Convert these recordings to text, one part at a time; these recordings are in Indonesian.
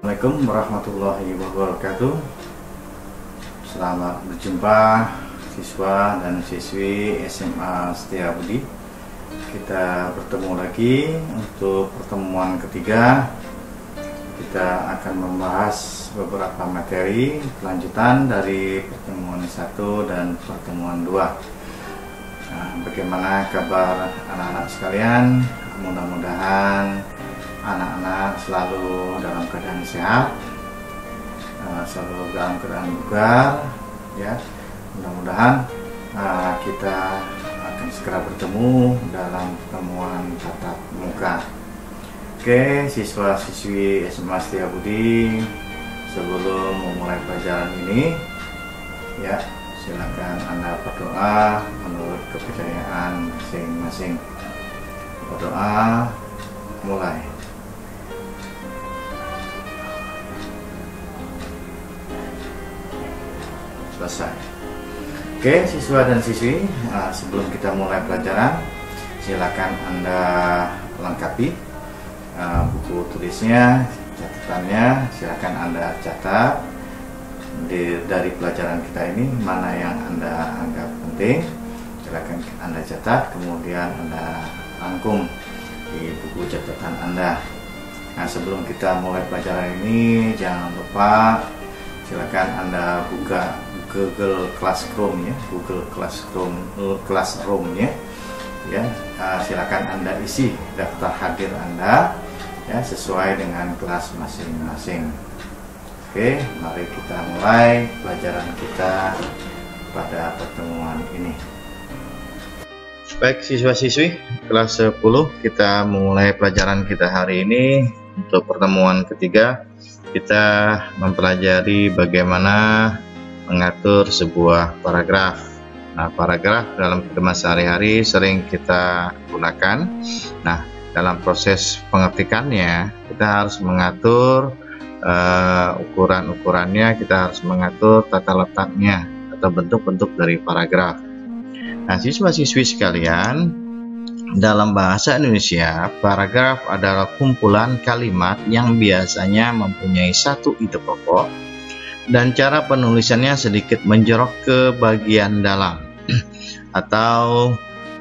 Assalamualaikum warahmatullahi wabarakatuh. Selamat berjumpa siswa dan siswi SMA Setiabudi. Kita bertemu lagi untuk pertemuan ketiga. Kita akan membahas beberapa materi kelanjutan dari pertemuan 1 dan pertemuan 2. Nah, bagaimana kabar anak-anak sekalian? Mudah-mudahan anak-anak selalu dalam keadaan sehat, selalu dalam keadaan bugar, ya. Mudah-mudahan kita akan segera bertemu dalam pertemuan tatap muka. Oke, siswa-siswi SMA Setiabudi, sebelum memulai pelajaran ini, ya, silakan Anda berdoa menurut kepercayaan masing-masing. Berdoa, mulai. Selesai. Oke, siswa dan siswi, sebelum kita mulai pelajaran, silakan Anda lengkapi buku tulisnya, catatannya. Silakan Anda catat dari pelajaran kita ini mana yang Anda anggap penting. Silakan Anda catat, kemudian Anda rangkum di buku catatan Anda. Nah, sebelum kita mulai pelajaran ini, jangan lupa silakan Anda buka Google Classroom ya, Google Classroom ya. Silakan Anda isi daftar hadir Anda ya, sesuai dengan kelas masing-masing. Oke, mari kita mulai pelajaran kita pada pertemuan ini. Baik siswa-siswi kelas 10, kita memulai pelajaran kita hari ini. Untuk pertemuan ketiga, kita mempelajari bagaimana mengatur sebuah paragraf. Nah, paragraf dalam kehidupan sehari-hari sering kita gunakan. Nah, dalam proses pengetikannya kita harus mengatur ukuran-ukurannya, kita harus mengatur tata letaknya atau bentuk-bentuk dari paragraf. Nah, siswa-siswi sekalian, dalam bahasa Indonesia, paragraf adalah kumpulan kalimat yang biasanya mempunyai satu ide pokok dan cara penulisannya sedikit menjorok ke bagian dalam atau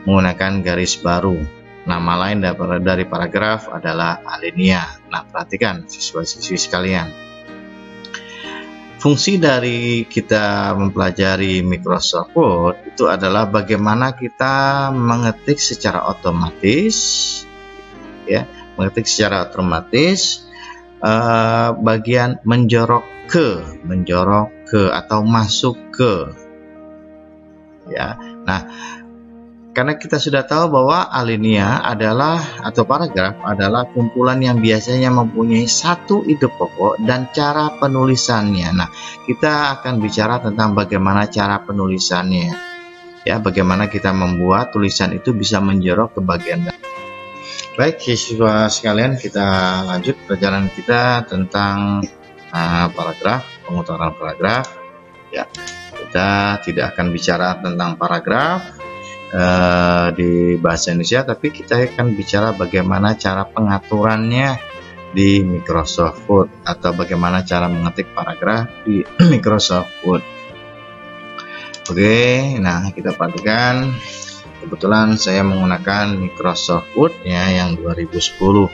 menggunakan garis baru. Nama lain dari paragraf adalah alinea. Nah, perhatikan siswa-siswi sekalian. Fungsi dari kita mempelajari Microsoft Word itu adalah bagaimana kita mengetik secara otomatis, ya, bagian menjorok ke atau masuk ke, ya. Nah, karena kita sudah tahu bahwa alinea adalah atau paragraf adalah kumpulan yang biasanya mempunyai satu ide pokok dan cara penulisannya. Nah, kita akan bicara tentang bagaimana cara penulisannya, ya, bagaimana kita membuat tulisan itu bisa menjorok ke bagian dalam. Baik siswa sekalian, kita lanjut pelajaran kita tentang paragraf, pengutaran paragraf. Ya, kita tidak akan bicara tentang paragraf di bahasa Indonesia, tapi kita akan bicara bagaimana cara pengaturannya di Microsoft Word atau bagaimana cara mengetik paragraf di Microsoft Word. Oke, nah kita perhatikan, kebetulan saya menggunakan Microsoft Word ya yang 2010.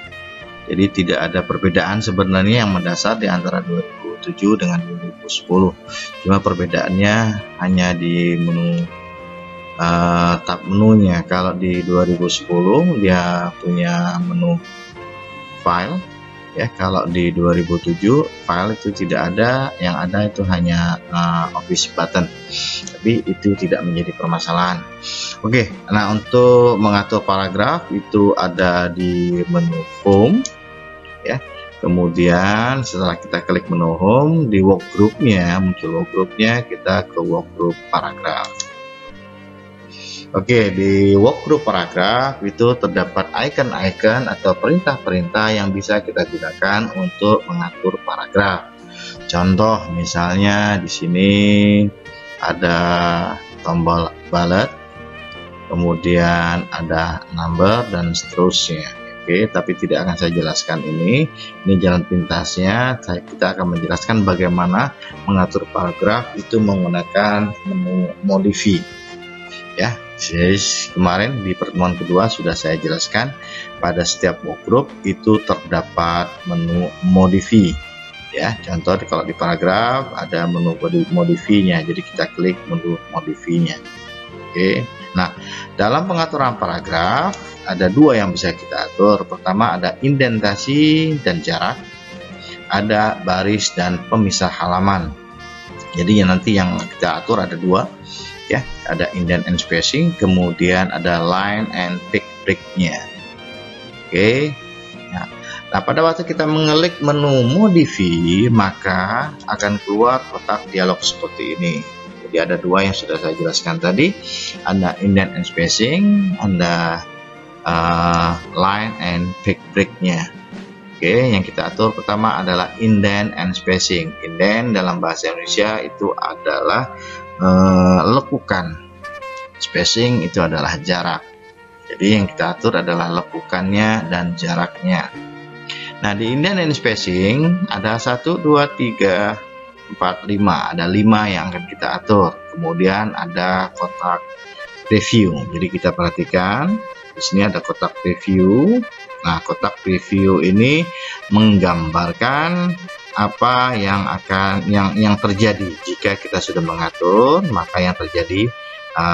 Jadi tidak ada perbedaan sebenarnya yang mendasar di antara 2007 dengan 2010. Cuma perbedaannya hanya di menu tab menunya. Kalau di 2010 dia punya menu file ya, kalau di 2007 file itu tidak ada, yang ada itu hanya office button, tapi itu tidak menjadi permasalahan. Oke, nah untuk mengatur paragraf itu ada di menu home ya. Kemudian setelah kita klik menu home, di workgroupnya muncul workgroupnya, kita ke workgroup paragraf. Oke, di workgroup paragraf itu terdapat icon-icon atau perintah-perintah yang bisa kita gunakan untuk mengatur paragraf. Contoh misalnya di sini ada tombol bullet, kemudian ada number dan seterusnya. Oke, tapi tidak akan saya jelaskan ini. Ini jalan pintasnya. Kita akan menjelaskan bagaimana mengatur paragraf itu menggunakan menu modify. Ya, kemarin di pertemuan kedua sudah saya jelaskan pada setiap workgroup itu terdapat menu modify. Ya, contoh kalau di paragraf ada menu modify-nya, jadi kita klik menu modify-nya. Oke, nah dalam pengaturan paragraf ada dua yang bisa kita atur. Pertama ada indentasi dan jarak, ada baris dan pemisah halaman. Jadi nanti yang kita atur ada dua, ya, ada indent and spacing, kemudian ada line and tick break-nya. Oke. Nah, pada waktu kita mengklik menu modify, maka akan keluar kotak dialog seperti ini. Jadi ada dua yang sudah saya jelaskan tadi, ada indent and spacing, ada line and tick break-nya. Oke, yang kita atur pertama adalah indent and spacing. Indent dalam bahasa Indonesia itu adalah lekukan, spacing itu adalah jarak. Jadi yang kita atur adalah lekukannya dan jaraknya. Nah, di indent and spacing ada 1, 2, 3, 4, 5. Ada 5 yang akan kita atur. Kemudian ada kotak preview. Jadi kita perhatikan di sini ada kotak preview. Nah, kotak preview ini menggambarkan apa yang akan yang terjadi jika kita sudah mengatur, maka yang terjadi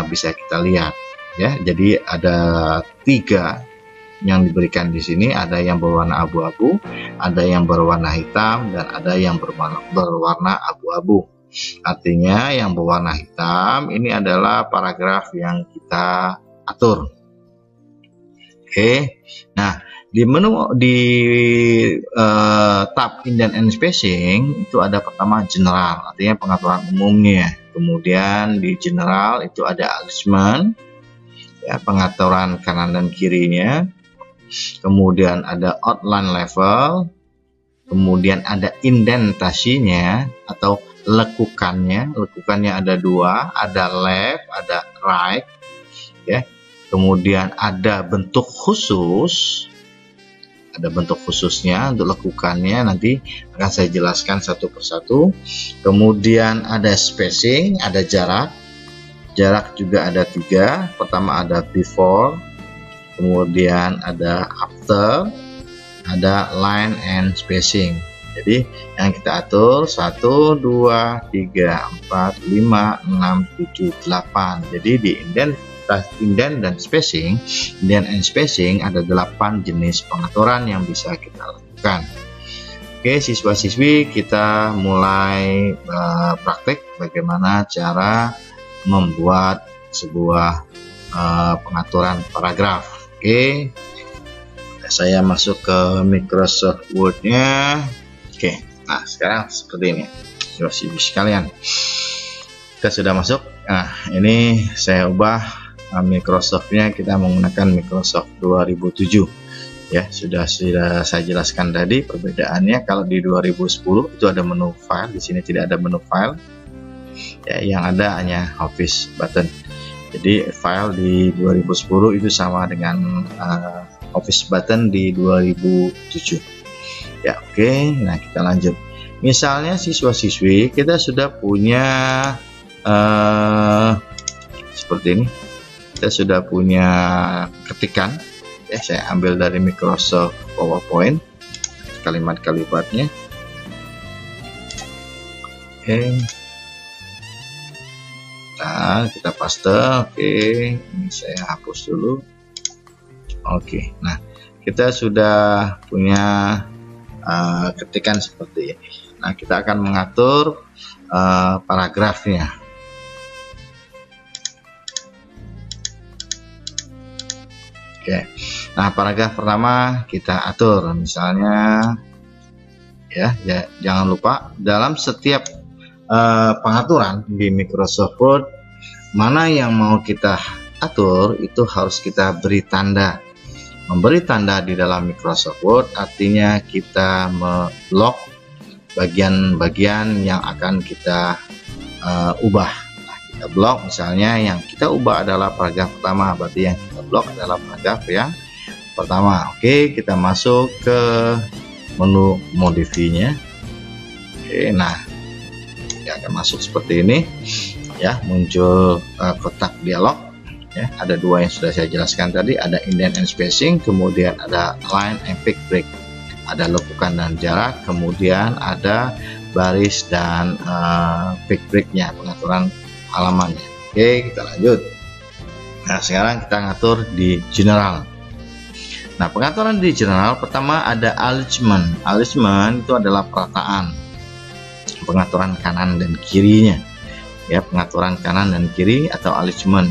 bisa kita lihat, ya. Jadi ada 3 yang diberikan di sini, ada yang berwarna abu-abu, ada yang berwarna hitam, dan ada yang berwarna abu-abu. Artinya yang berwarna hitam ini adalah paragraf yang kita atur. Oke, nah di menu tab indent and spacing itu ada pertama general, artinya pengaturan umumnya. Kemudian di general itu ada alignment, ya, pengaturan kanan dan kirinya. Kemudian ada outline level, kemudian ada indentasinya atau lekukannya. Lekukannya ada 2, ada left, ada right, ya. Kemudian ada bentuk khusus, ada bentuk khususnya untuk lekukannya, nanti akan saya jelaskan satu persatu. Kemudian ada spacing, ada jarak. Jarak juga ada 3. Pertama ada before, kemudian ada after, ada line and spacing. Jadi yang kita atur 1, 2, 3, 4, 5, 6, 7, 8. Jadi di indent dan spacing, indent and spacing ada 8 jenis pengaturan yang bisa kita lakukan. Oke, siswa-siswi, kita mulai praktek bagaimana cara membuat sebuah pengaturan paragraf. Oke, saya masuk ke Microsoft Word-nya. Oke, nah sekarang seperti ini, siswa-siswi sekalian, kita sudah masuk. Nah, ini saya ubah Microsoft-nya, kita menggunakan Microsoft 2007. Ya, sudah saya jelaskan tadi perbedaannya. Kalau di 2010 itu ada menu file, di sini tidak ada menu file. Ya, yang ada hanya Office button. Jadi file di 2010 itu sama dengan Office button di 2007. Ya, oke. Nah, kita lanjut. Misalnya siswa-siswi kita sudah punya seperti ini. Kita sudah punya ketikan. Ya, saya ambil dari Microsoft PowerPoint kalimat-kalimatnya. Oke. Nah, kita paste. Oke, ini saya hapus dulu. Oke, nah kita sudah punya ketikan seperti ini. Nah, kita akan mengatur paragrafnya. Oke, nah paragraf pertama kita atur, misalnya ya jangan lupa dalam setiap pengaturan di Microsoft Word, mana yang mau kita atur itu harus kita beri tanda. Memberi tanda di dalam Microsoft Word artinya kita memblok bagian-bagian yang akan kita ubah. Nah, kita blok, misalnya yang kita ubah adalah paragraf pertama, berarti yang kita blok adalah paragraf yang pertama. Oke, kita masuk ke menu modify-nya. Oke, nah ya akan masuk seperti ini ya, muncul kotak dialog ya. Ada dua yang sudah saya jelaskan tadi, ada indent and spacing, kemudian ada line and pick break, ada lekukan dan jarak, kemudian ada baris dan pick breaknya, pengaturan halamannya. Oke, kita lanjut. Nah, sekarang kita ngatur di general. Nah, pengaturan di general pertama ada alignment. Alignment itu adalah perataan, pengaturan kanan dan kirinya ya, pengaturan kanan dan kiri atau alignment.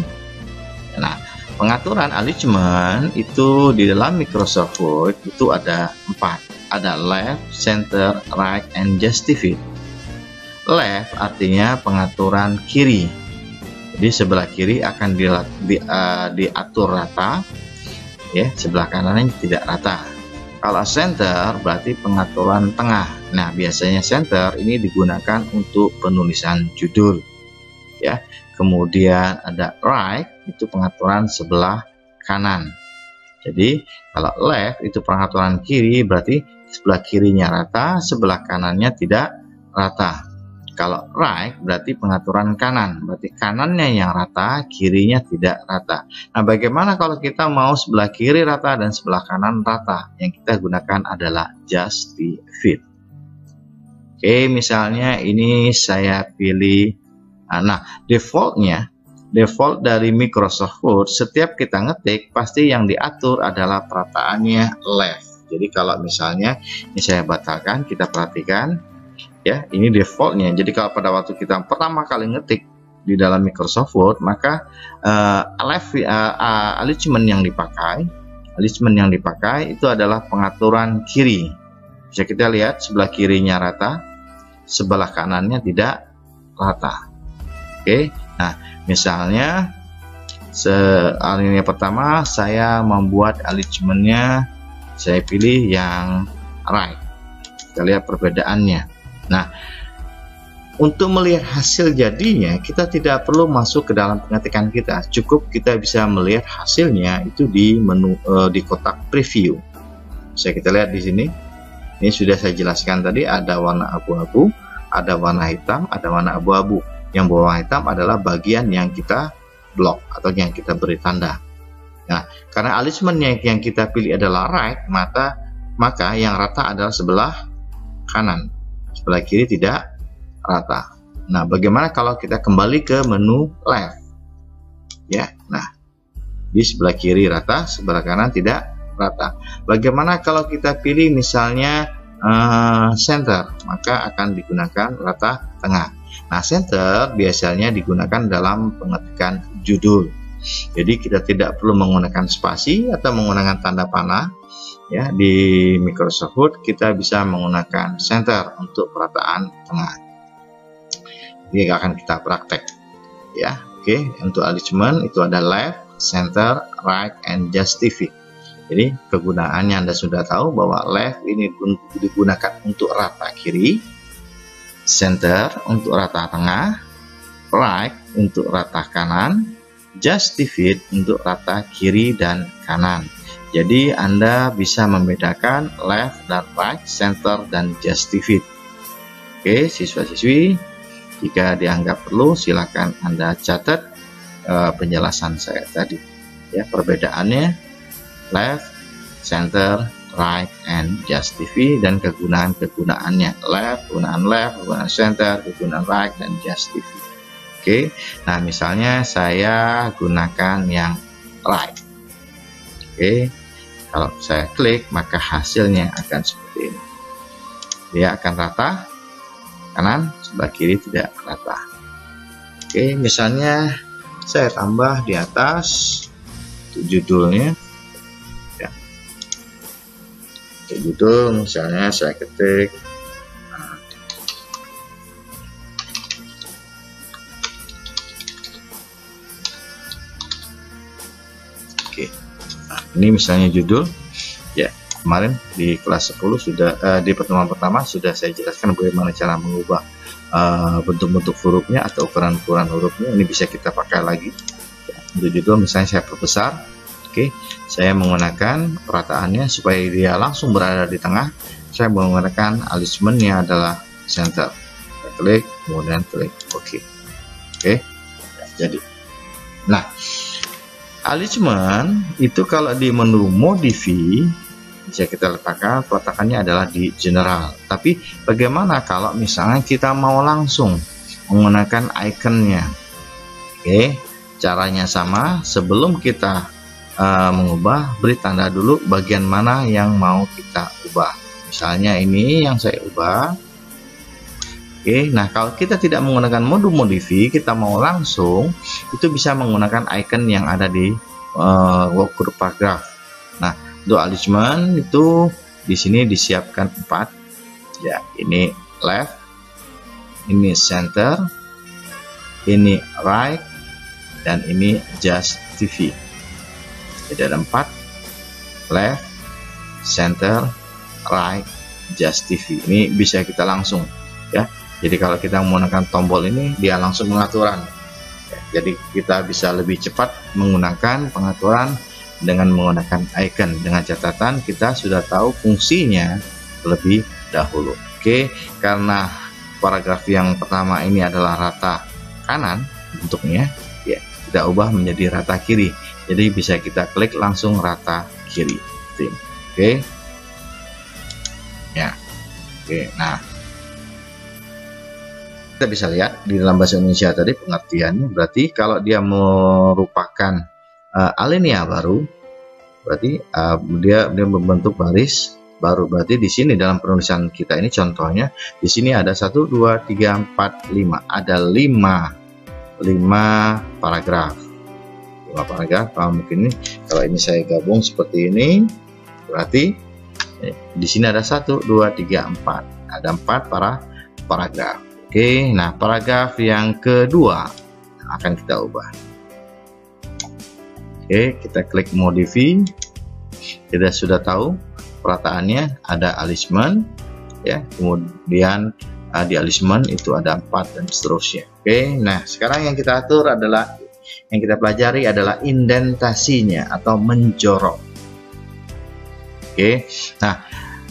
Nah, pengaturan alignment itu di dalam Microsoft Word itu ada 4, ada left, center, right, and justify. Left artinya pengaturan kiri, jadi sebelah kiri akan diatur rata ya, sebelah kanannya tidak rata. Kalau center berarti pengaturan tengah. Nah, biasanya center ini digunakan untuk penulisan judul ya. Kemudian ada right, itu pengaturan sebelah kanan. Jadi kalau left itu pengaturan kiri, berarti sebelah kirinya rata, sebelah kanannya tidak rata. Kalau right berarti pengaturan kanan, berarti kanannya yang rata, kirinya tidak rata. Nah, bagaimana kalau kita mau sebelah kiri rata dan sebelah kanan rata? Yang kita gunakan adalah justify. Oke, misalnya ini saya pilih. Nah, default dari Microsoft Word, setiap kita ngetik pasti yang diatur adalah perataannya left. Jadi kalau misalnya ini saya batalkan, kita perhatikan ya, ini defaultnya. Jadi kalau pada waktu kita pertama kali ngetik di dalam Microsoft Word, maka alignment yang dipakai itu adalah pengaturan kiri. Bisa kita lihat sebelah kirinya rata, sebelah kanannya tidak rata. Oke, nah misalnya alinea pertama saya membuat alignmentnya, saya pilih yang right. Kita lihat perbedaannya. Nah, untuk melihat hasil jadinya kita tidak perlu masuk ke dalam pengetikan kita, cukup kita bisa melihat hasilnya itu di menu di kotak preview. Bisa kita lihat di sini. Ini sudah saya jelaskan tadi, ada warna abu-abu, ada warna hitam, ada warna abu-abu. Yang berwarna hitam adalah bagian yang kita blok atau yang kita beri tanda. Nah, karena alignment yang kita pilih adalah right, maka yang rata adalah sebelah kanan, sebelah kiri tidak rata. Nah, bagaimana kalau kita kembali ke menu left? Ya, nah di sebelah kiri rata, sebelah kanan tidak rata. Bagaimana kalau kita pilih misalnya center, maka akan digunakan rata tengah. Nah, center biasanya digunakan dalam pengetikan judul. Jadi kita tidak perlu menggunakan spasi atau menggunakan tanda panah. Ya, di Microsoft Word kita bisa menggunakan center untuk perataan tengah. Ini akan kita praktek. Ya, oke. Untuk alignment itu ada left, center, right, and justify. Jadi kegunaannya Anda sudah tahu bahwa left ini digunakan untuk rata kiri, center untuk rata tengah, right untuk rata kanan, justify untuk rata kiri dan kanan. Jadi Anda bisa membedakan left dan right, center dan justify. Oke, siswa-siswi, jika dianggap perlu silakan Anda catat penjelasan saya tadi. Ya, perbedaannya left, center, right, and justify, dan kegunaan-kegunaannya. Kegunaan left, kegunaan center, kegunaan right, dan justify. Oke, nah misalnya saya gunakan yang right. Oke, kalau saya klik maka hasilnya akan seperti ini. Dia akan rata, kanan, sebelah kiri tidak rata. Oke, misalnya saya tambah di atas judulnya. Judul misalnya saya ketik oke. Nah, ini misalnya judul ya. Kemarin di kelas 10 sudah di pertemuan pertama sudah saya jelaskan bagaimana cara mengubah bentuk-bentuk hurufnya atau ukuran-ukuran hurufnya. Ini bisa kita pakai lagi ya. Untuk judul misalnya saya perbesar. Oke, Oke, saya menggunakan perataannya supaya dia langsung berada di tengah. Saya menggunakan alignmentnya adalah center. Saya klik, kemudian klik OK. Oke, jadi. Nah, alignment itu kalau di menu modify bisa kita letakkan peletakannya adalah di general. Tapi bagaimana kalau misalnya kita mau langsung menggunakan ikonnya? Oke, caranya sama. Sebelum kita mengubah, beri tanda dulu bagian mana yang mau kita ubah. Misalnya ini yang saya ubah. Oke, nah kalau kita tidak menggunakan mode modify, kita mau langsung, itu bisa menggunakan icon yang ada di workgroup paragraph. Nah, untuk alignment itu di sini disiapkan 4. Ya, ini left, ini center, ini right, dan ini just TV. Jadi ada 4, left, center, right, just TV. Ini bisa kita langsung, ya. Jadi kalau kita menggunakan tombol ini, dia langsung pengaturan. Ya, jadi kita bisa lebih cepat menggunakan pengaturan dengan menggunakan icon. Dengan catatan kita sudah tahu fungsinya terlebih dahulu. Oke, karena paragraf yang pertama ini adalah rata kanan bentuknya, ya kita ubah menjadi rata kiri. Jadi bisa kita klik langsung rata kiri. Oke, ya, oke. Nah, kita bisa lihat di dalam bahasa Indonesia tadi pengertiannya. Berarti kalau dia merupakan alinea baru, berarti dia membentuk baris baru. Berarti di sini dalam penulisan kita ini contohnya di sini ada 1 2 3 4 5, ada 5 paragraf. 5 paragraf. Mungkin ini kalau ini saya gabung seperti ini, berarti di sini ada 1 2 3 4, ada 4 paragraf. Oke, nah paragraf yang kedua akan kita ubah. Oke, kita klik modify. Kita sudah tahu perataannya ada alignment, ya. Kemudian di alignment itu ada 4 dan seterusnya. Oke, nah sekarang yang kita atur adalah, yang kita pelajari adalah indentasinya atau menjorok. Oke, nah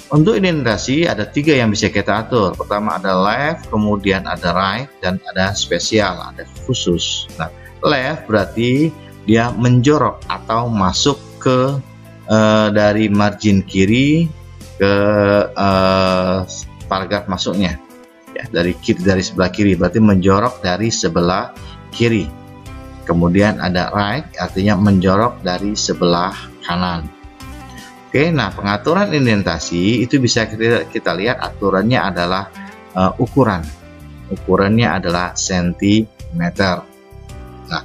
untuk indentasi ada 3 yang bisa kita atur. Pertama ada left, kemudian ada right, dan ada spesial, ada khusus. Nah, left berarti dia menjorok atau masuk ke dari margin kiri ke paragraf masuknya, ya, dari sebelah kiri, berarti menjorok dari sebelah kiri. Kemudian ada right, artinya menjorok dari sebelah kanan. Oke, nah pengaturan indentasi itu bisa kita lihat aturannya adalah ukurannya adalah sentimeter. Nah,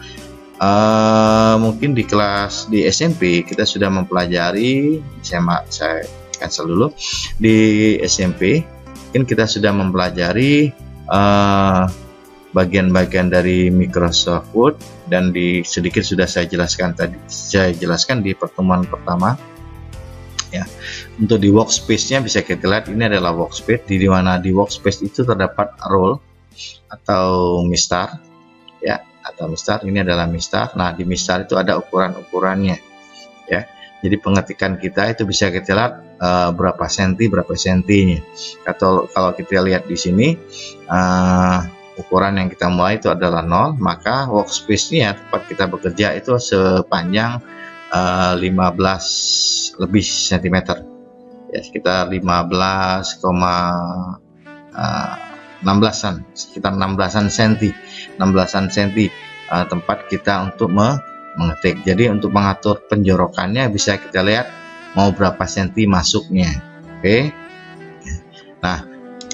mungkin di kelas di SMP kita sudah mempelajari, saya cancel dulu, di SMP mungkin kita sudah mempelajari bagian-bagian dari Microsoft Word, dan sedikit sudah saya jelaskan di pertemuan pertama. Ya, untuk di workspace-nya bisa kita lihat ini adalah workspace, di mana di workspace itu terdapat role atau mistar, ya, atau mistar. Ini adalah mistar. Nah, di mistar itu ada ukurannya, ya. Jadi pengetikan kita itu bisa kita lihat berapa sentinya. Atau kalau kita lihat di sini ukuran yang kita mulai itu adalah 0, maka workspace-nya tempat kita bekerja itu sepanjang 15 lebih cm, ya, sekitar 16-an, sekitar 16-an cm tempat kita untuk mengetik. Jadi untuk mengatur penjorokannya bisa kita lihat mau berapa senti masuknya. Oke, nah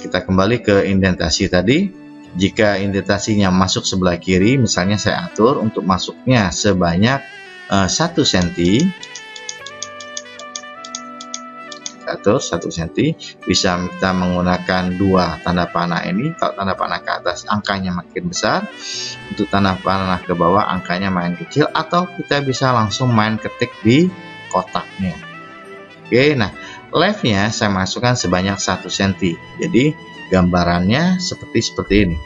kita kembali ke indentasi tadi. Jika indentasinya masuk sebelah kiri, misalnya saya atur untuk masuknya sebanyak 1 cm, bisa kita menggunakan 2 tanda panah ini. Kalau tanda panah ke atas angkanya makin besar, untuk tanda panah ke bawah angkanya makin kecil, atau kita bisa langsung main ketik di kotaknya. Oke, nah leftnya saya masukkan sebanyak 1 cm, jadi gambarannya seperti ini,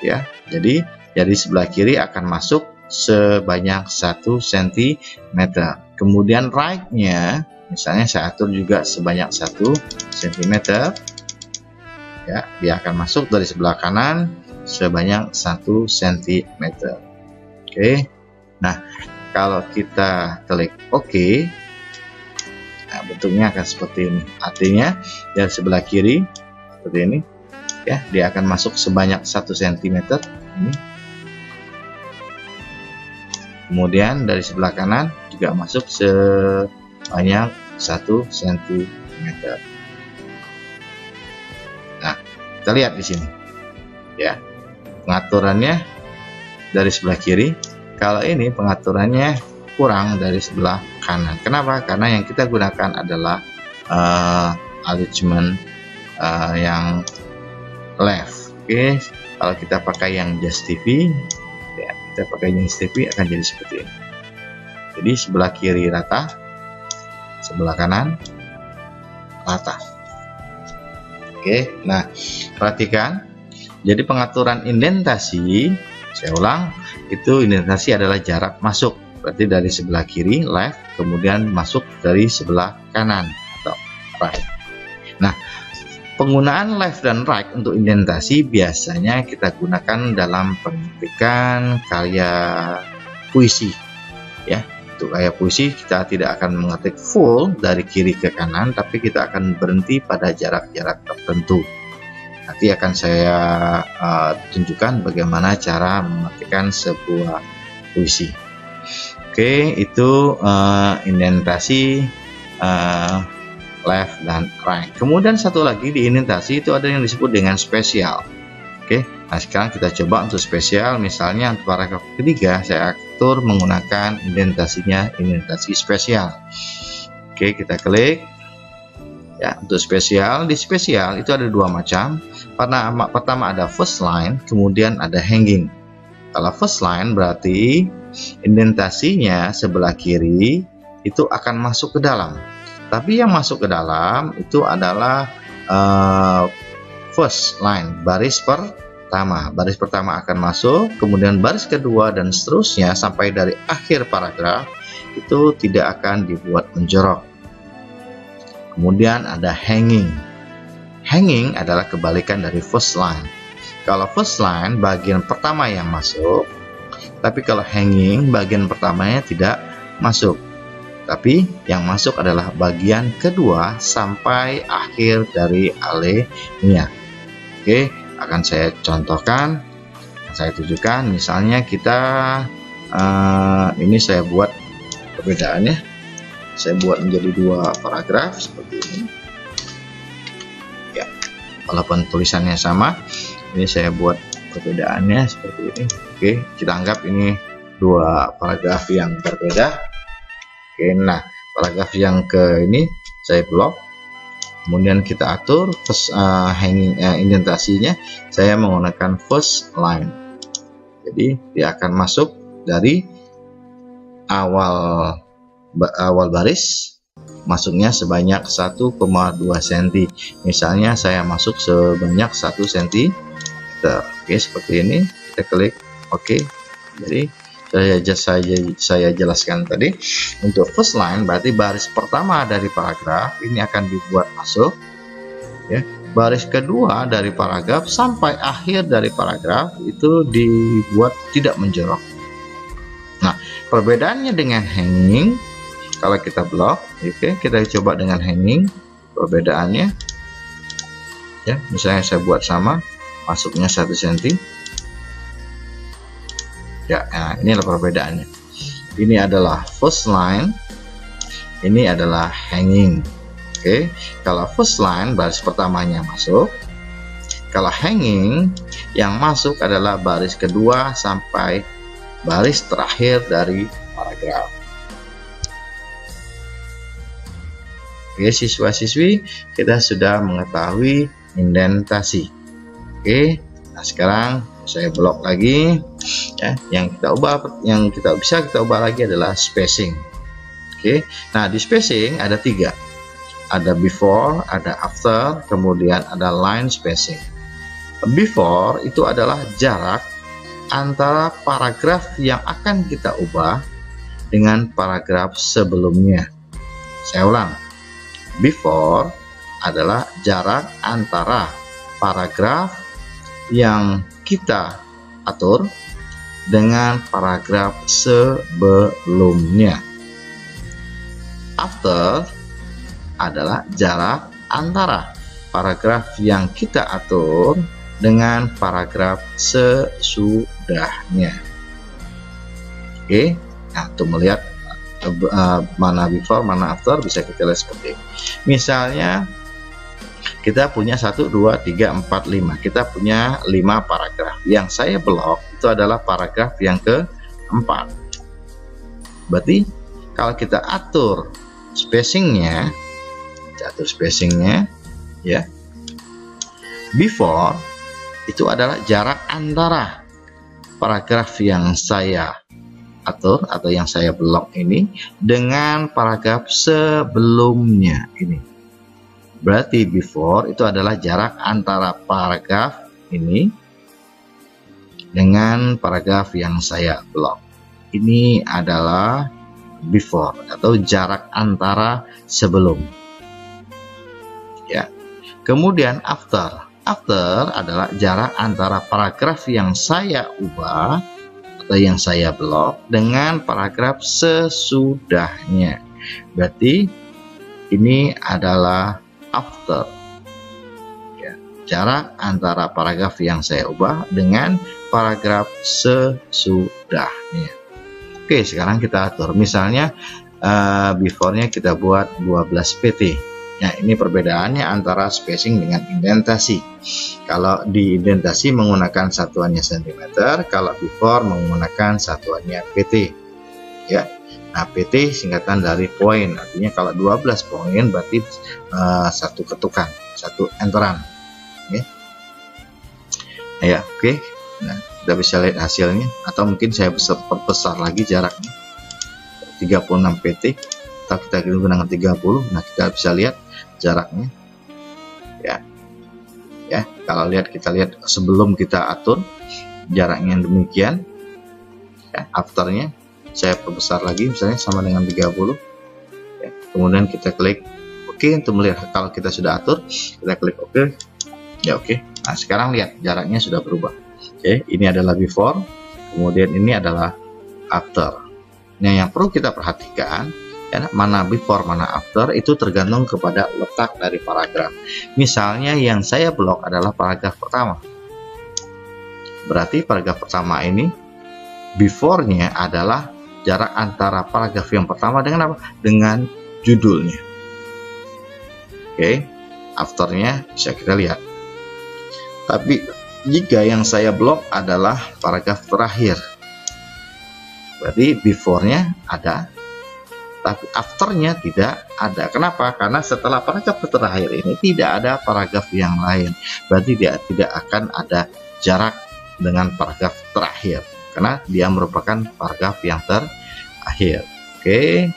ya. Jadi sebelah kiri akan masuk sebanyak 1 cm. Kemudian right-nya misalnya saya atur juga sebanyak 1 cm. Ya, dia akan masuk dari sebelah kanan sebanyak 1 cm. Oke. Nah, kalau kita klik OK, nah, bentuknya akan seperti ini. Artinya dari sebelah kiri seperti ini, ya, dia akan masuk sebanyak 1 cm ini. Kemudian dari sebelah kanan juga masuk sebanyak 1 cm. Nah, kita lihat di sini, ya, pengaturannya dari sebelah kiri. Kalau ini pengaturannya kurang dari sebelah kanan. Kenapa? Karena yang kita gunakan adalah alignment yang left. Oke, kalau kita pakai yang Just TV, ya, kita pakai yang Just TV akan jadi seperti ini. Jadi sebelah kiri rata, sebelah kanan rata. Oke, nah perhatikan. Jadi pengaturan indentasi, saya ulang, itu indentasi adalah jarak masuk. Berarti dari sebelah kiri left, kemudian masuk dari sebelah kanan atau right. Nah, penggunaan left dan right untuk indentasi biasanya kita gunakan dalam pengetikkan karya puisi. Ya, untuk karya puisi kita tidak akan mengetik full dari kiri ke kanan, tapi kita akan berhenti pada jarak-jarak tertentu. Nanti akan saya tunjukkan bagaimana cara mengetikkan sebuah puisi. Oke, itu indentasi left dan right. Kemudian satu lagi di indentasi itu ada yang disebut dengan spesial. Oke, nah sekarang kita coba untuk spesial. Misalnya untuk paragraf ketiga saya atur menggunakan indentasinya indentasi spesial. Oke, kita klik. Ya, untuk spesial, di spesial itu ada dua macam. Pertama ada first line, kemudian ada hanging. Kalau first line berarti indentasinya sebelah kiri itu akan masuk ke dalam. Tapi yang masuk ke dalam itu adalah first line, baris pertama. Baris pertama akan masuk, kemudian baris kedua dan seterusnya sampai dari akhir paragraf itu tidak akan dibuat menjorok. Kemudian ada hanging. Hanging adalah kebalikan dari first line. Kalau first line bagian pertama yang masuk, tapi kalau hanging bagian pertamanya tidak masuk. Tapi yang masuk adalah bagian kedua sampai akhir dari alinea. Oke, akan saya contohkan, saya tunjukkan. Misalnya kita ini saya buat perbedaannya. Saya buat menjadi dua paragraf seperti ini. Ya, walaupun tulisannya sama, ini saya buat perbedaannya seperti ini. Oke, kita anggap ini dua paragraf yang berbeda. Oke, nah paragraf yang ke ini saya blok. Kemudian kita atur first hanging indentasinya. Saya menggunakan first line. Jadi dia akan masuk dari awal baris, masuknya sebanyak 1,2 cm. Misalnya saya masuk sebanyak 1 cm. Oke, seperti ini. Kita klik OK. Jadi saya jelaskan tadi, untuk first line berarti baris pertama dari paragraf ini akan dibuat masuk, ya. Baris kedua dari paragraf sampai akhir dari paragraf itu dibuat tidak menjorok. Nah, perbedaannya dengan hanging, kalau kita blok, oke, kita coba dengan hanging, perbedaannya, ya, misalnya saya buat sama, masuknya 1 cm. Ya, nah, ini adalah perbedaannya. Ini adalah first line, ini adalah hanging. Oke, kalau first line baris pertamanya masuk, kalau hanging yang masuk adalah baris kedua sampai baris terakhir dari paragraf. Oke, siswa-siswi, kita sudah mengetahui indentasi. Oke, nah sekarang saya blok lagi, ya. Yang bisa kita ubah lagi adalah spacing. Oke, nah di spacing ada 3, ada before, ada after, kemudian ada line spacing. Before itu adalah jarak antara paragraf yang akan kita ubah dengan paragraf sebelumnya. Saya ulang, before adalah jarak antara paragraf yang kita atur dengan paragraf sebelumnya. After adalah jarak antara paragraf yang kita atur dengan paragraf sesudahnya. Oke, nah untuk melihat mana before mana after bisa kita lihat seperti ini. Misalnya kita punya 1, 2, 3, 4, 5, kita punya 5 paragraf. Yang saya blok itu adalah paragraf yang keempat. Berarti kalau kita atur spacingnya, ya, before itu adalah jarak antara paragraf yang saya atur atau yang saya blok ini dengan paragraf sebelumnya ini. Berarti before itu adalah jarak antara paragraf ini dengan paragraf yang saya blok. Ini adalah before atau jarak antara sebelum. Ya. Kemudian after adalah jarak antara paragraf yang saya ubah atau yang saya blok dengan paragraf sesudahnya. Berarti ini adalah after. Ya, jarak antara paragraf yang saya ubah dengan paragraf sesudahnya. Oke, sekarang kita atur. Misalnya before-nya kita buat 12 pt. Ya, ini perbedaannya antara spacing dengan indentasi. Kalau di indentasi menggunakan satuannya cm, kalau before menggunakan satuannya pt. Ya. Nah, pt singkatan dari poin. Artinya kalau 12 poin berarti satu ketukan, satu enteran. Ya. Ya, oke. Nah, kita bisa lihat hasilnya, atau mungkin saya bisa perbesar lagi jaraknya 36 pt atau kita gunakan 30. Nah, kita bisa lihat jaraknya, ya kalau kita lihat sebelum kita atur jaraknya demikian, ya, afternya saya perbesar lagi misalnya sama dengan 30, ya. Kemudian kita klik OK untuk melihat kalau kita sudah atur, kita klik OK, ya oke. Nah, sekarang lihat jaraknya sudah berubah. Oke, ini adalah before, kemudian ini adalah after. Nah, yang perlu kita perhatikan, ya, mana before mana after itu tergantung kepada letak dari paragraf. Misalnya yang saya blok adalah paragraf pertama, berarti paragraf pertama ini before-nya adalah jarak antara paragraf yang pertama dengan apa? Dengan judulnya. Oke, afternya bisa kita lihat. Tapi jika yang saya blok adalah paragraf terakhir, berarti before-nya ada, tapi after-nya tidak ada. Kenapa? Karena setelah paragraf terakhir ini tidak ada paragraf yang lain. Berarti dia tidak akan ada jarak dengan paragraf terakhir, karena dia merupakan paragraf yang terakhir. Oke,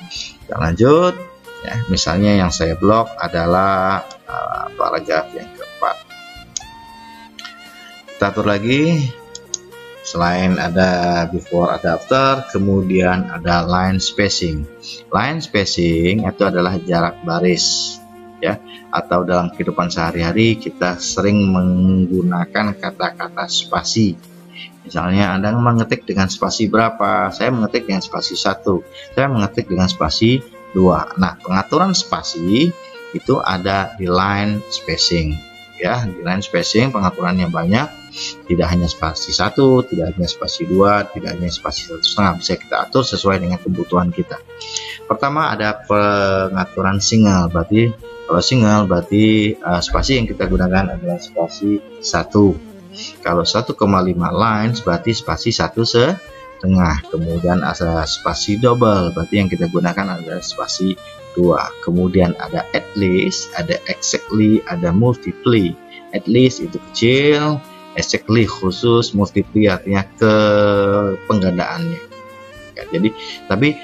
kita lanjut. Ya, misalnya yang saya blok adalah paragraf yang keempat. Kita atur lagi. Selain ada before, ada after, kemudian ada line spacing. Line spacing itu adalah jarak baris, ya. Atau dalam kehidupan sehari-hari kita sering menggunakan kata-kata spasi. Misalnya Anda mengetik dengan spasi berapa? Saya mengetik dengan spasi 1. Saya mengetik dengan spasi 2. Nah, pengaturan spasi itu ada di line spacing. Ya, di line spacing pengaturannya banyak. Tidak hanya spasi 1, tidak hanya spasi 2, tidak hanya spasi 1,5, bisa kita atur sesuai dengan kebutuhan kita. Pertama ada pengaturan single, berarti kalau single berarti spasi yang kita gunakan adalah spasi 1. Kalau 1,5 lines berarti spasi 1,5. Kemudian ada spasi double, berarti yang kita gunakan adalah spasi 2. Kemudian ada at least, ada exactly, ada multiply. At least itu kecil, exactly khusus, multiply artinya ke penggandaannya. Ya, jadi tapi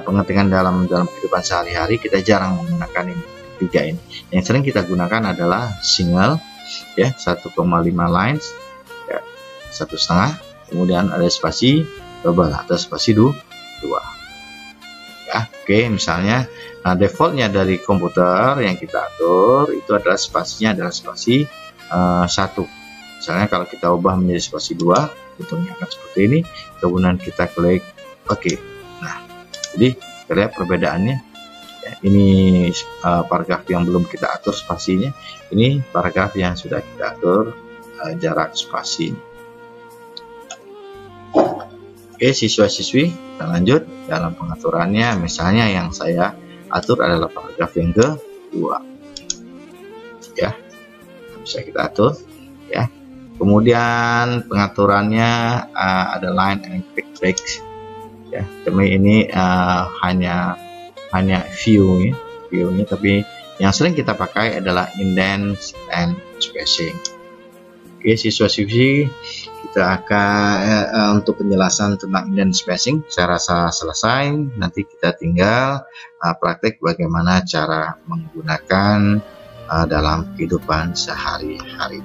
pengetingan dalam kehidupan sehari-hari kita jarang menggunakan ini, tiga ini. Yang sering kita gunakan adalah single, ya, 1,5 lines, ya, 1,5, kemudian ada spasi double atau spasi 2 ya. Oke, misalnya defaultnya dari komputer yang kita atur itu adalah spasinya adalah spasi 1. Misalnya kalau kita ubah menjadi spasi 2, bentuknya akan seperti ini, kemudian kita klik OK. Nah, jadi kita lihat perbedaannya ya, ini paragraf yang belum kita atur spasinya, ini paragraf yang sudah kita atur jarak spasi. Oke, siswa-siswi, kita lanjut dalam pengaturannya. Misalnya yang saya atur adalah paragraf yang kedua ya, bisa kita atur ya. Kemudian pengaturannya ada line and quick break ya. Tapi ini hanya view-nya, tapi yang sering kita pakai adalah indent and spacing. Oke, siswa-siswi, kita akan untuk penjelasan tentang indent spacing saya rasa selesai. Nanti kita tinggal praktek bagaimana cara menggunakan dalam kehidupan sehari-hari.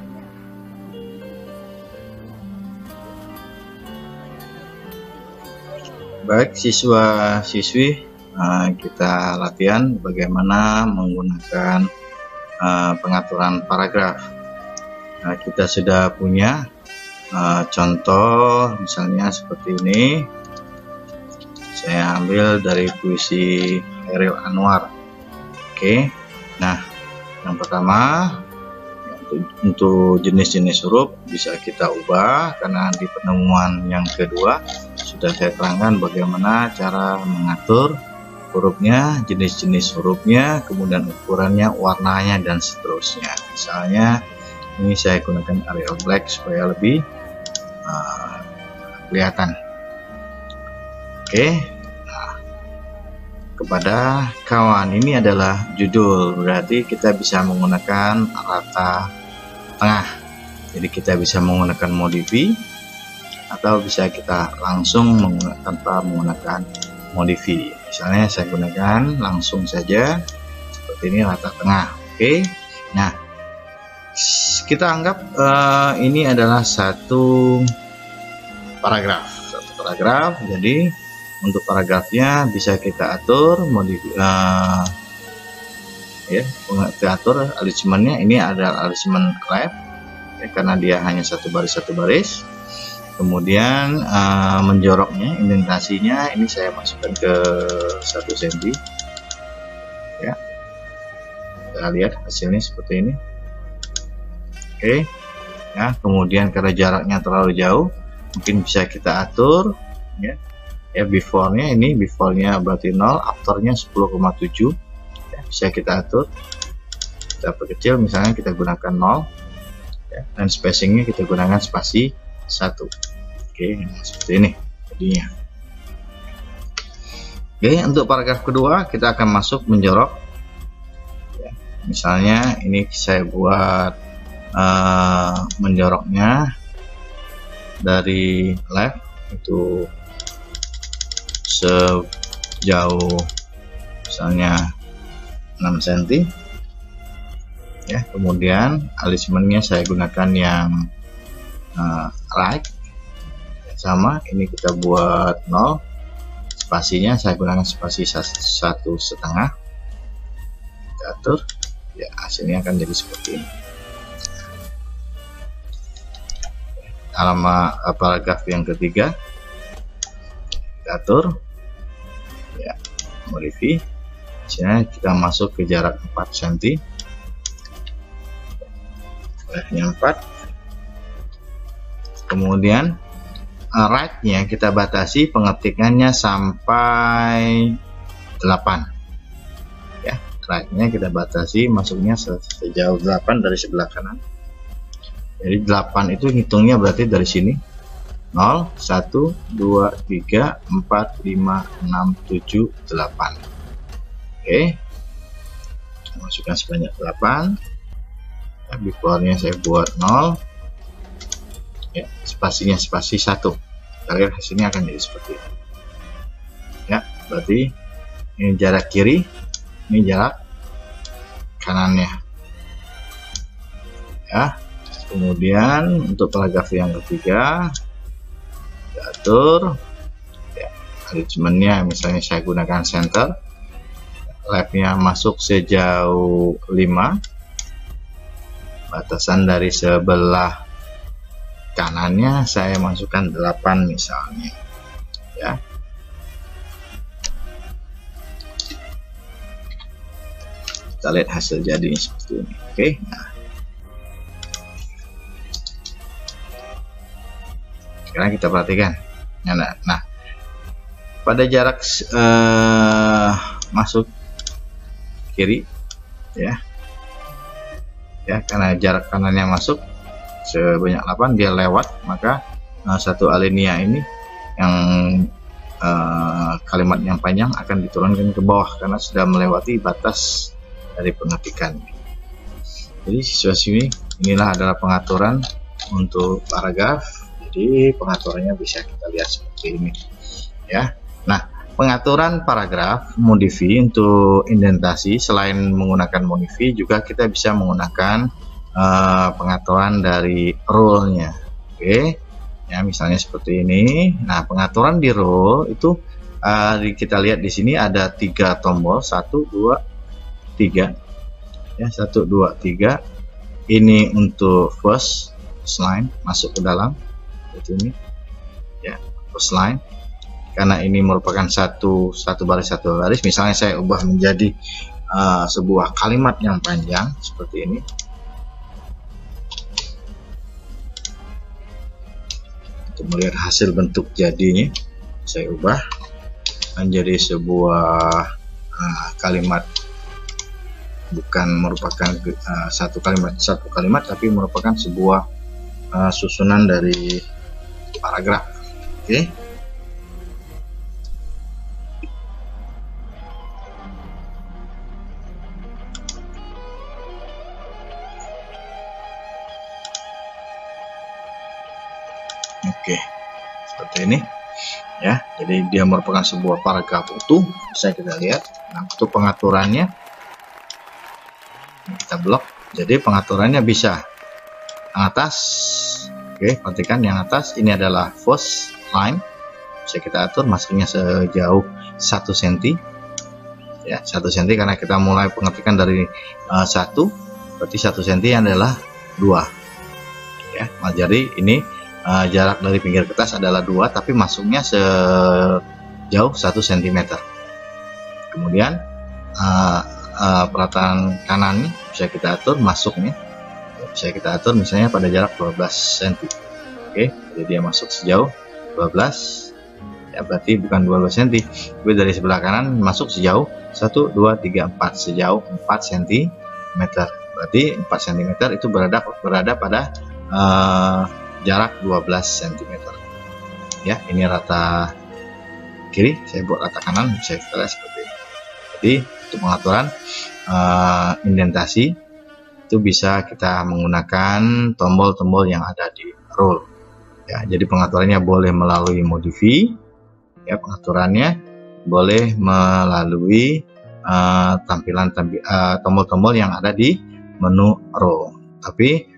Baik siswa-siswi, kita latihan bagaimana menggunakan pengaturan paragraf. Kita sudah punya contoh misalnya seperti ini. Saya ambil dari puisi Hairil Anwar. Oke, nah yang pertama untuk jenis-jenis huruf bisa kita ubah, karena di penemuan yang kedua sudah saya terangkan bagaimana cara mengatur hurufnya, jenis-jenis hurufnya, kemudian ukurannya, warnanya, dan seterusnya. Misalnya ini saya gunakan Arial Black supaya lebih kelihatan. Oke, nah, kepada kawan ini adalah judul, berarti kita bisa menggunakan rata tengah. Jadi kita bisa menggunakan modify atau bisa kita langsung tanpa menggunakan modify. Misalnya saya gunakan langsung saja seperti ini, rata tengah. Oke, nah kita anggap ini adalah satu paragraf. Jadi untuk paragrafnya bisa kita atur kita atur alignmentnya. Ini adalah alignment left ya, karena dia hanya satu baris. Kemudian menjoroknya, indentasinya ini saya masukkan ke 1 cm ya. Kita lihat hasilnya seperti ini. Oke ya, kemudian karena jaraknya terlalu jauh mungkin bisa kita atur ya, before-nya ini, before-nya berarti 0, after-nya 10,7 ya, bisa kita atur, kita perkecil, misalnya kita gunakan 0 ya, dan spacing-nya kita gunakan spasi 1. Oke, seperti ini jadinya. Oke, untuk paragraf kedua kita akan masuk menjorok ya. Misalnya ini saya buat menjoroknya dari left itu sejauh misalnya 6 cm ya. Kemudian alignmentnya saya gunakan yang right sama, ini kita buat 0, spasinya saya gunakan spasi 1,5, kita atur ya, hasilnya akan jadi seperti ini. Alamat paragraf yang ketiga kita atur ya, modify, misalnya kita masuk ke jarak 4 cm, yang 4, kemudian right-nya kita batasi pengetikannya sampai 8 ya. Right-nya kita batasi masuknya sejauh 8 dari sebelah kanan. Jadi 8 itu hitungnya berarti dari sini 0, 1, 2, 3, 4, 5, 6, 7, 8. Oke, masukkan sebanyak 8 ya, before-nya saya buat 0 ya, spasinya spasi 1. Kita lihat hasilnya akan jadi seperti ini ya. Berarti ini jarak kiri, ini jarak kanannya ya. Kemudian untuk paragraf yang ketiga, kita atur ya, arrangementnya, misalnya saya gunakan center, left-nya masuk sejauh 5, batasan dari sebelah kanannya saya masukkan 8 misalnya ya. Kita lihat hasil jadinya seperti ini. Oke, nah sekarang kita perhatikan. Nah, pada jarak masuk kiri ya, karena jarak kanannya masuk sebanyak 8, dia lewat, maka satu alinea ini yang kalimat yang panjang akan diturunkan ke bawah karena sudah melewati batas dari pengetikan. Jadi situasi ini, inilah adalah pengaturan untuk paragraf. Jadi pengaturannya bisa kita lihat seperti ini ya. Nah, pengaturan paragraf modifi untuk indentasi, selain menggunakan modifi juga kita bisa menggunakan pengaturan dari rule-nya. Oke ya, misalnya seperti ini. Nah, pengaturan di rule itu kita lihat di sini ada 3 tombol, 1 2 3 ya, 1 2 3. Ini untuk first line, masuk ke dalam seperti ini ya, first line. Karena ini merupakan satu baris, misalnya saya ubah menjadi sebuah kalimat yang panjang seperti ini. Untuk melihat hasil bentuk jadinya, saya ubah menjadi sebuah kalimat, bukan merupakan satu kalimat tapi merupakan sebuah susunan dari paragraf. Oke. Oke, seperti ini ya. Jadi dia merupakan sebuah paragraf utuh, bisa kita lihat. Nah, untuk pengaturannya kita blok. Jadi pengaturannya bisa yang atas. Oke, perhatikan yang atas ini adalah first line, bisa kita atur masuknya sejauh 1 cm ya, 1 cm karena kita mulai pengetikan dari 1, berarti 1 cm adalah 2 ya. Nah, jadi ini jarak dari pinggir kertas adalah 2, tapi masuknya sejauh 1 cm. Kemudian peratan kanan bisa kita atur masuknya, bisa kita atur misalnya pada jarak 12 cm. Oke, jadi dia masuk sejauh 12 ya, berarti bukan 12 cm, tapi dari sebelah kanan masuk sejauh 1 2 3 4, sejauh 4 cm. Berarti 4 cm itu berada pada jarak 12 cm ya. Ini rata kiri, saya buat rata kanan, bisa kita lihat seperti ini. Jadi untuk pengaturan indentasi itu bisa kita menggunakan tombol-tombol yang ada di rule ya. Jadi pengaturannya boleh melalui modifi ya, pengaturannya boleh melalui tombol-tombol yang ada di menu rule. Tapi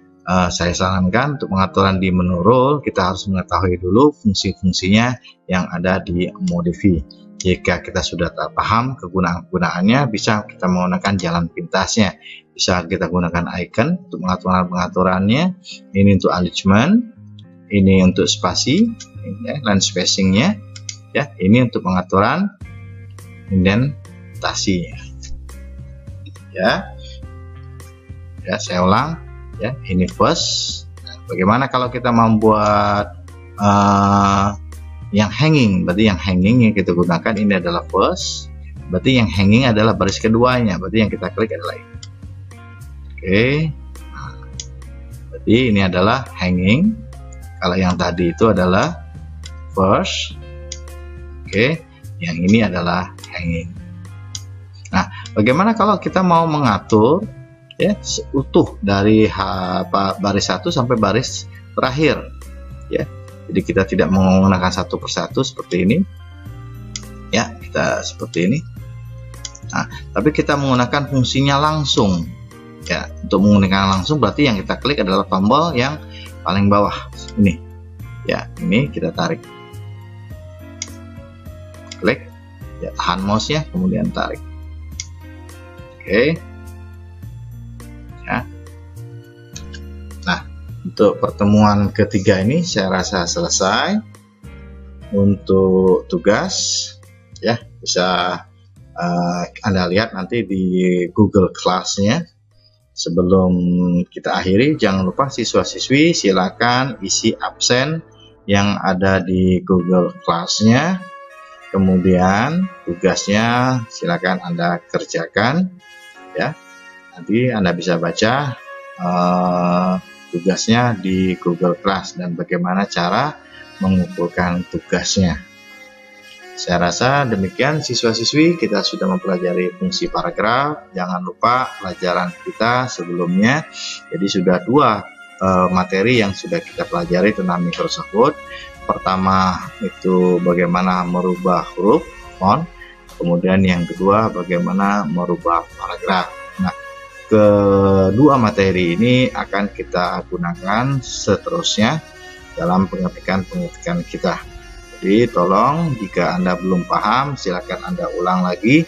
saya sarankan untuk pengaturan di menu rule kita harus mengetahui dulu fungsi-fungsinya yang ada di modifi. Jika kita sudah paham kegunaannya, bisa kita menggunakan jalan pintasnya, bisa kita gunakan icon untuk pengaturannya. Ini untuk alignment, ini untuk spasi ya, line spacingnya ya, ini untuk pengaturan indentasinya ya. Saya ulang ya, ini first. Nah, bagaimana kalau kita membuat yang hanging? Berarti yang hanging yang kita gunakan ini adalah first, berarti yang hanging adalah baris keduanya, berarti yang kita klik adalah ini. Oke, nah, berarti ini adalah hanging, kalau yang tadi itu adalah first. Oke, yang ini adalah hanging. Nah, bagaimana kalau kita mau mengatur ya utuh dari baris 1 sampai baris terakhir ya? Jadi kita tidak menggunakan satu persatu seperti ini ya, kita seperti ini. Nah, tapi kita menggunakan fungsinya langsung Ya, untuk menggunakan langsung berarti yang kita klik adalah tombol yang paling bawah ini. Ya, ini kita tarik. Klik, ya, tahan mouse-nya, kemudian tarik. Oke. Ya. Nah, untuk pertemuan ketiga ini saya rasa selesai. Untuk tugas, ya, bisa Anda lihat nanti di Google Class-nya. Sebelum kita akhiri, jangan lupa siswa-siswi silakan isi absen yang ada di Google Class-nya. Kemudian tugasnya silakan Anda kerjakan, ya. Nanti Anda bisa baca tugasnya di Google Class dan bagaimana cara mengumpulkan tugasnya. Saya rasa demikian siswa-siswi, kita sudah mempelajari fungsi paragraf. Jangan lupa pelajaran kita sebelumnya, jadi sudah 2 materi yang sudah kita pelajari tentang Microsoft Word. Pertama itu bagaimana merubah huruf font, kemudian yang kedua bagaimana merubah paragraf. Nah, kedua materi ini akan kita gunakan seterusnya dalam pengetikan kita. Jadi tolong jika Anda belum paham, silakan Anda ulang lagi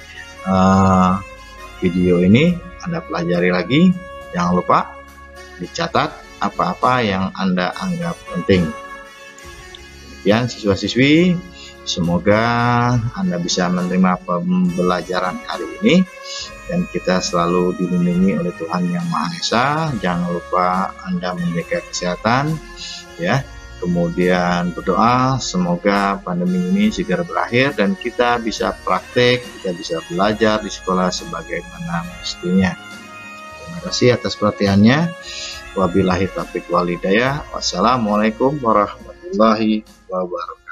video ini, Anda pelajari lagi. Jangan lupa dicatat apa-apa yang Anda anggap penting. Demikian siswa-siswi, semoga Anda bisa menerima pembelajaran kali ini dan kita selalu dilindungi oleh Tuhan Yang Maha Esa. Jangan lupa Anda menjaga kesehatan, ya. Kemudian berdoa semoga pandemi ini segera berakhir dan kita bisa praktek, kita bisa belajar di sekolah sebagaimana mestinya. Terima kasih atas perhatiannya. Wabillahi taufiq wal hidayah. Wassalamualaikum warahmatullahi wabarakatuh.